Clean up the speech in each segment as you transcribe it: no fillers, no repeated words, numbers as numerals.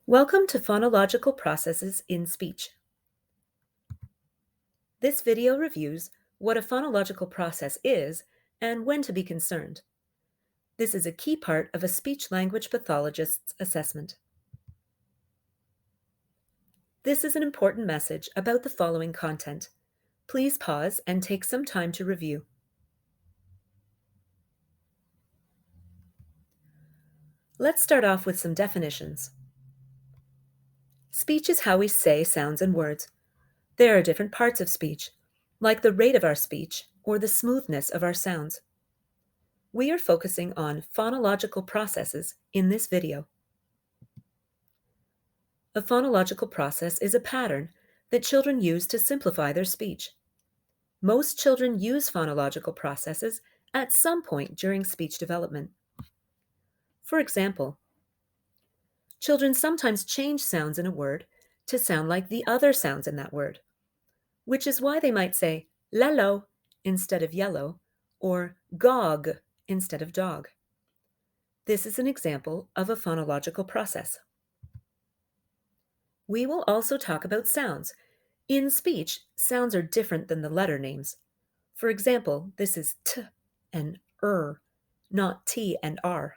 Welcome to Phonological Processes in Speech. This video reviews what a phonological process is and when to be concerned. This is a key part of a speech-language pathologist's assessment. This is an important message about the following content. Please pause and take some time to review. Let's start off with some definitions. Speech is how we say sounds and words. There are different parts of speech, like the rate of our speech or the smoothness of our sounds. We are focusing on phonological processes in this video. A phonological process is a pattern that children use to simplify their speech. Most children use phonological processes at some point during speech development. For example, children sometimes change sounds in a word to sound like the other sounds in that word, which is why they might say lello instead of yellow or gog instead of dog. This is an example of a phonological process. We will also talk about sounds. In speech, sounds are different than the letter names. For example, this is t and not t and r.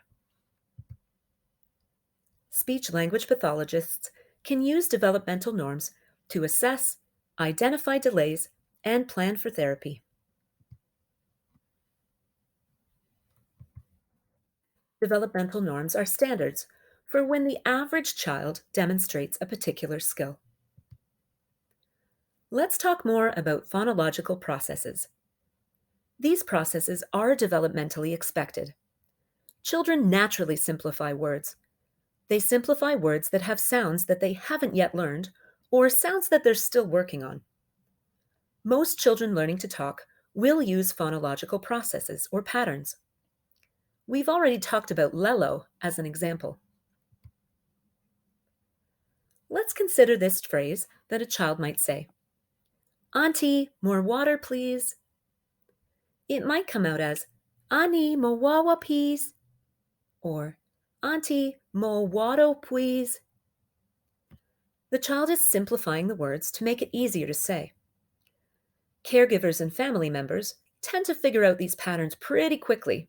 Speech-language pathologists can use developmental norms to assess, identify delays, and plan for therapy. Developmental norms are standards for when the average child demonstrates a particular skill. Let's talk more about phonological processes. These processes are developmentally expected. Children naturally simplify words. They simplify words that have sounds that they haven't yet learned or sounds that they're still working on. Most children learning to talk will use phonological processes or patterns. We've already talked about lello as an example. Let's consider this phrase that a child might say. Auntie, more water, please. It might come out as, Ani, mo wawa, please, or Auntie, mo water, please. The child is simplifying the words to make it easier to say. Caregivers and family members tend to figure out these patterns pretty quickly,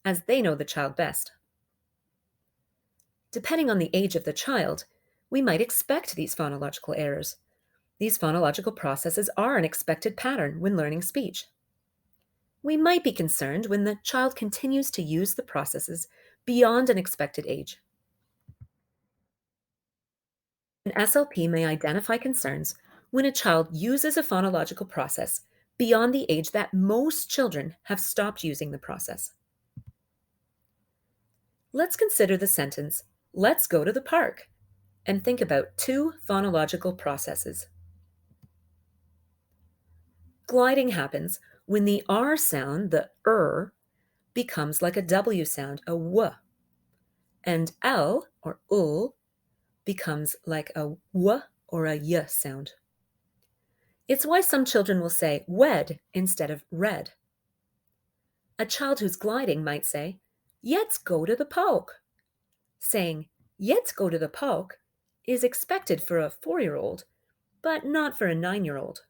as they know the child best. Depending on the age of the child, we might expect these phonological errors. These phonological processes are an expected pattern when learning speech. We might be concerned when the child continues to use the processes beyond an expected age. An SLP may identify concerns when a child uses a phonological process beyond the age that most children have stopped using the process. Let's consider the sentence, "Let's go to the park," and think about two phonological processes. Gliding happens when the R sound, the becomes like a W sound, a W, and L, or ul, becomes like a W or a Y sound. It's why some children will say wed instead of red. A child who's gliding might say, "Let's go to the park." Saying, "Let's go to the park" is expected for a 4-year-old, but not for a 9-year-old.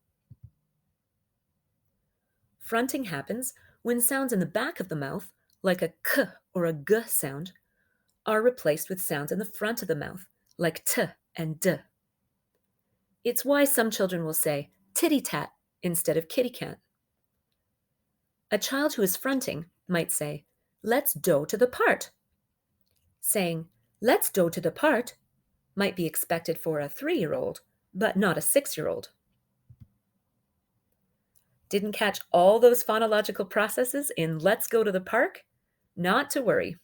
Fronting happens when sounds in the back of the mouth, like a k or a g sound, are replaced with sounds in the front of the mouth, like t and d. It's why some children will say titty tat instead of kitty cat. A child who is fronting might say, "Let's do to the part." Saying, "Let's do to the part" might be expected for a 3-year-old, but not a 6-year-old. Didn't catch all those phonological processes in "Let's go to the park"? Not to worry.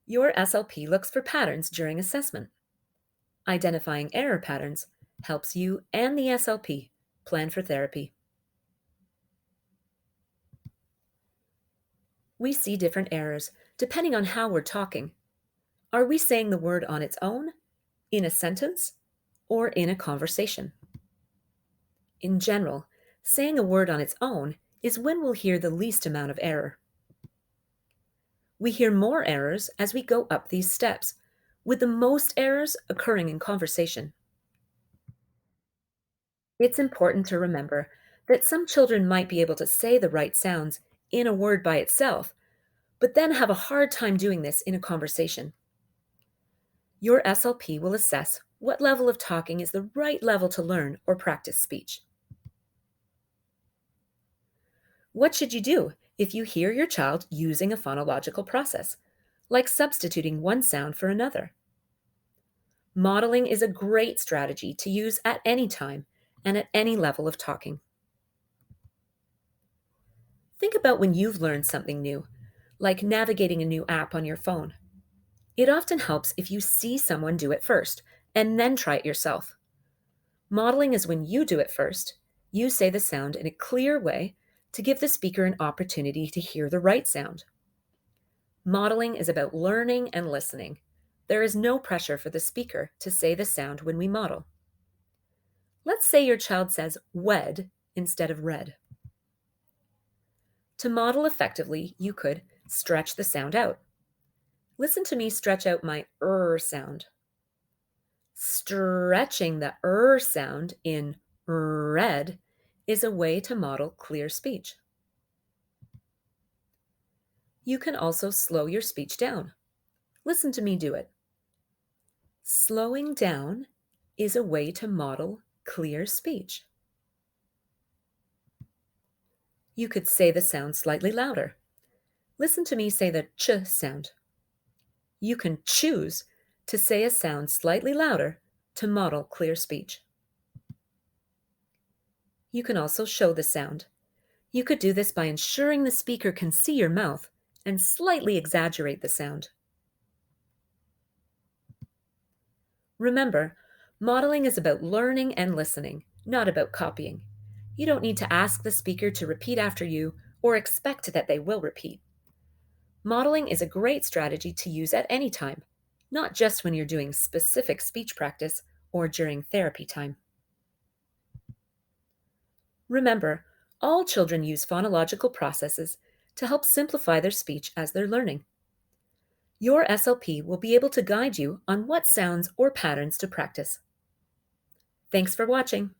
Your SLP looks for patterns during assessment. Identifying error patterns helps you and the SLP plan for therapy. We see different errors depending on how we're talking. Are we saying the word on its own, in a sentence, or in a conversation? In general, saying a word on its own is when we'll hear the least amount of error. We hear more errors as we go up these steps, with the most errors occurring in conversation. It's important to remember that some children might be able to say the right sounds in a word by itself, but then have a hard time doing this in a conversation. Your SLP will assess what level of talking is the right level to learn or practice speech. What should you do if you hear your child using a phonological process, like substituting one sound for another? Modeling is a great strategy to use at any time and at any level of talking. Think about when you've learned something new, like navigating a new app on your phone. It often helps if you see someone do it first and then try it yourself. Modeling is when you do it first, you say the sound in a clear way to give the speaker an opportunity to hear the right sound. Modeling is about learning and listening. There is no pressure for the speaker to say the sound when we model. Let's say your child says wed instead of red. To model effectively, you could stretch the sound out. Listen to me stretch out my sound. Stretching the sound in red is a way to model clear speech. You can also slow your speech down. Listen to me do it. Slowing down is a way to model clear speech. You could say the sound slightly louder. Listen to me say the ch sound. You can choose to say a sound slightly louder to model clear speech. You can also show the sound. You could do this by ensuring the speaker can see your mouth and slightly exaggerate the sound. Remember, modeling is about learning and listening, not about copying. You don't need to ask the speaker to repeat after you or expect that they will repeat. Modeling is a great strategy to use at any time, not just when you're doing specific speech practice or during therapy time. Remember, all children use phonological processes to help simplify their speech as they're learning. Your SLP will be able to guide you on what sounds or patterns to practice. Thanks for watching.